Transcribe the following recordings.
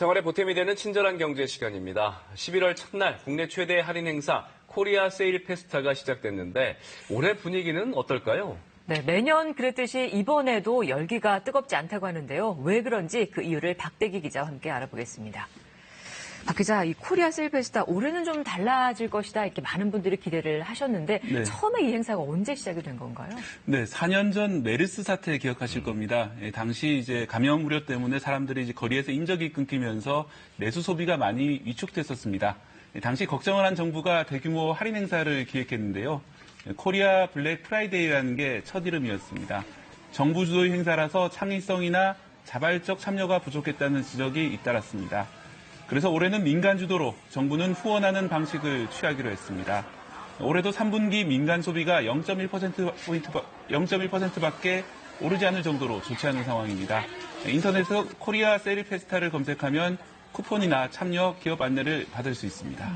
생활에 보탬이 되는 친절한 경제 시간입니다. 11월 첫날 국내 최대 할인 행사 코리아 세일 페스타가 시작됐는데 올해 분위기는 어떨까요? 네, 매년 그랬듯이 이번에도 열기가 뜨겁지 않다고 하는데요. 왜 그런지 그 이유를 박대기 기자와 함께 알아보겠습니다. 박 기자, 이 코리아 세일 페스타 올해는 좀 달라질 것이다 이렇게 많은 분들이 기대를 하셨는데 네. 처음에 이 행사가 언제 시작이 된 건가요? 네, 4년 전 메르스 사태 기억하실 겁니다. 당시 이제 감염 우려 때문에 사람들이 이제 거리에서 인적이 끊기면서 내수 소비가 많이 위축됐었습니다. 당시 걱정을 한 정부가 대규모 할인 행사를 기획했는데요. 코리아 블랙 프라이데이라는 게 첫 이름이었습니다. 정부 주도의 행사라서 창의성이나 자발적 참여가 부족했다는 지적이 잇따랐습니다. 그래서 올해는 민간 주도로 정부는 후원하는 방식을 취하기로 했습니다. 올해도 3분기 민간 소비가 0.1%밖에 오르지 않을 정도로 좋지 않은 상황입니다. 인터넷에서 코리아 세일 페스타를 검색하면 쿠폰이나 참여 기업 안내를 받을 수 있습니다.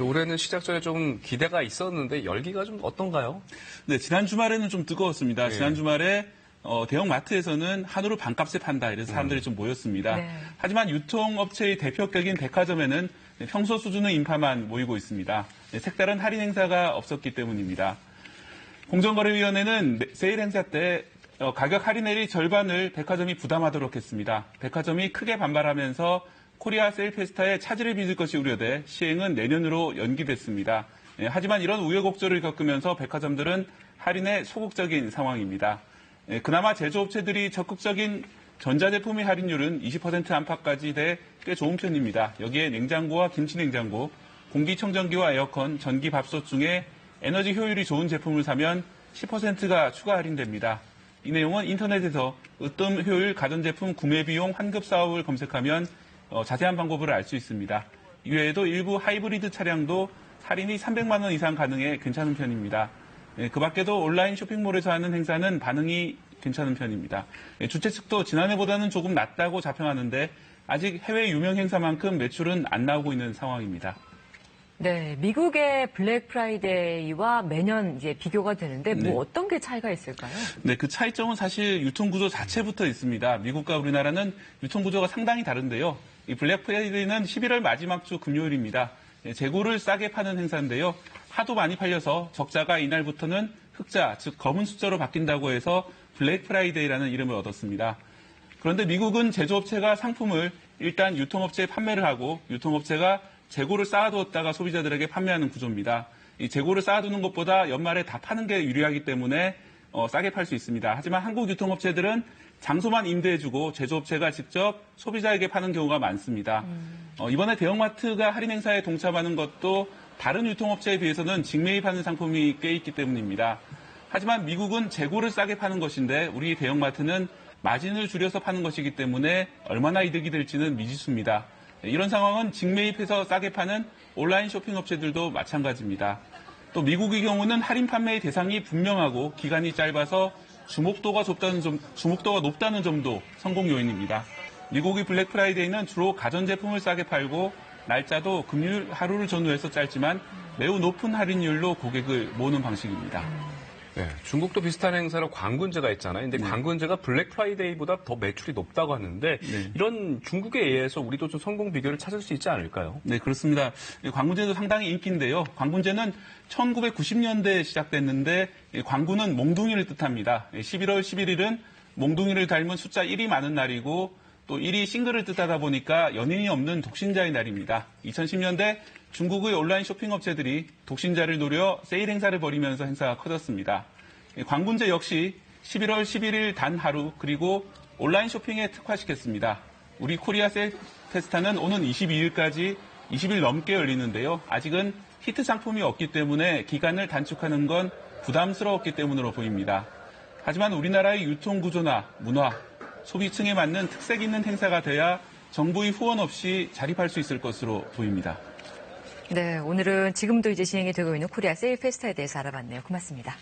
올해는 시작 전에 좀 기대가 있었는데 열기가 좀 어떤가요? 네, 지난 주말에는 좀 뜨거웠습니다. 네. 지난 주말에 대형 마트에서는 한우를 반값에 판다 이래서 사람들이 좀 모였습니다. 네. 하지만 유통업체의 대표격인 백화점에는 평소 수준의 인파만 모이고 있습니다. 색다른 할인 행사가 없었기 때문입니다. 공정거래위원회는 세일 행사 때 가격 할인율이 절반을 백화점이 부담하도록 했습니다. 백화점이 크게 반발하면서 코리아 세일 페스타에 차질을 빚을 것이 우려돼 시행은 내년으로 연기됐습니다. 하지만 이런 우여곡절을 겪으면서 백화점들은 할인에 소극적인 상황입니다. 그나마 제조업체들이 적극적인 전자제품의 할인율은 20% 안팎까지 돼 꽤 좋은 편입니다. 여기에 냉장고와 김치냉장고, 공기청정기와 에어컨, 전기밥솥 중에 에너지 효율이 좋은 제품을 사면 10%가 추가 할인됩니다. 이 내용은 인터넷에서 으뜸 효율 가전제품 구매 비용 환급 사업을 검색하면 자세한 방법을 알 수 있습니다. 이외에도 일부 하이브리드 차량도 할인이 300만 원 이상 가능해 괜찮은 편입니다. 그 밖에도 온라인 쇼핑몰에서 하는 행사는 반응이 괜찮은 편입니다. 주최 측도 지난해보다는 조금 낮다고 자평하는데 아직 해외 유명 행사만큼 매출은 안 나오고 있는 상황입니다. 네, 미국의 블랙 프라이데이와 매년 이제 비교가 되는데 뭐 네. 어떤 게 차이가 있을까요? 네, 그 차이점은 사실 유통구조 자체부터 있습니다. 미국과 우리나라는 유통구조가 상당히 다른데요. 이 블랙 프라이데이는 11월 마지막 주 금요일입니다. 재고를 싸게 파는 행사인데요. 하도 많이 팔려서 적자가 이날부터는 흑자, 즉 검은 숫자로 바뀐다고 해서 블랙 프라이데이라는 이름을 얻었습니다. 그런데 미국은 제조업체가 상품을 일단 유통업체에 판매를 하고 유통업체가 재고를 쌓아두었다가 소비자들에게 판매하는 구조입니다. 이 재고를 쌓아두는 것보다 연말에 다 파는 게 유리하기 때문에 싸게 팔 수 있습니다. 하지만 한국 유통업체들은 장소만 임대해주고 제조업체가 직접 소비자에게 파는 경우가 많습니다. 이번에 대형마트가 할인 행사에 동참하는 것도 다른 유통업체에 비해서는 직매입하는 상품이 꽤 있기 때문입니다. 하지만 미국은 재고를 싸게 파는 것인데 우리 대형마트는 마진을 줄여서 파는 것이기 때문에 얼마나 이득이 될지는 미지수입니다. 이런 상황은 직매입해서 싸게 파는 온라인 쇼핑 업체들도 마찬가지입니다. 또 미국의 경우는 할인 판매의 대상이 분명하고 기간이 짧아서 주목도가 높다는 점도 성공 요인입니다. 미국의 블랙 프라이데이는 주로 가전제품을 싸게 팔고 날짜도 금요일 하루를 전후해서 짧지만 매우 높은 할인율로 고객을 모으는 방식입니다. 네, 중국도 비슷한 행사로 광군제가 있잖아요. 근데 네. 광군제가 블랙 프라이데이보다 더 매출이 높다고 하는데 네. 이런 중국에 의해서 우리도 좀 성공 비결을 찾을 수 있지 않을까요? 네, 그렇습니다. 광군제도 상당히 인기인데요. 광군제는 1990년대에 시작됐는데 광군은 몽둥이를 뜻합니다. 11월 11일은 몽둥이를 닮은 숫자 1이 많은 날이고 또 1이 싱글을 뜻하다 보니까 연인이 없는 독신자의 날입니다. 2010년대 중국의 온라인 쇼핑 업체들이 독신자를 노려 세일 행사를 벌이면서 행사가 커졌습니다. 광군제 역시 11월 11일 단 하루 그리고 온라인 쇼핑에 특화시켰습니다. 우리 코리아 세일 페스타는 오는 22일까지 20일 넘게 열리는데요. 아직은 히트 상품이 없기 때문에 기간을 단축하는 건 부담스러웠기 때문으로 보입니다. 하지만 우리나라의 유통구조나 문화, 소비층에 맞는 특색 있는 행사가 돼야 정부의 후원 없이 자립할 수 있을 것으로 보입니다. 네, 오늘은 지금도 이제 진행이 되고 있는 코리아 세일 페스타에 대해서 알아봤네요. 고맙습니다.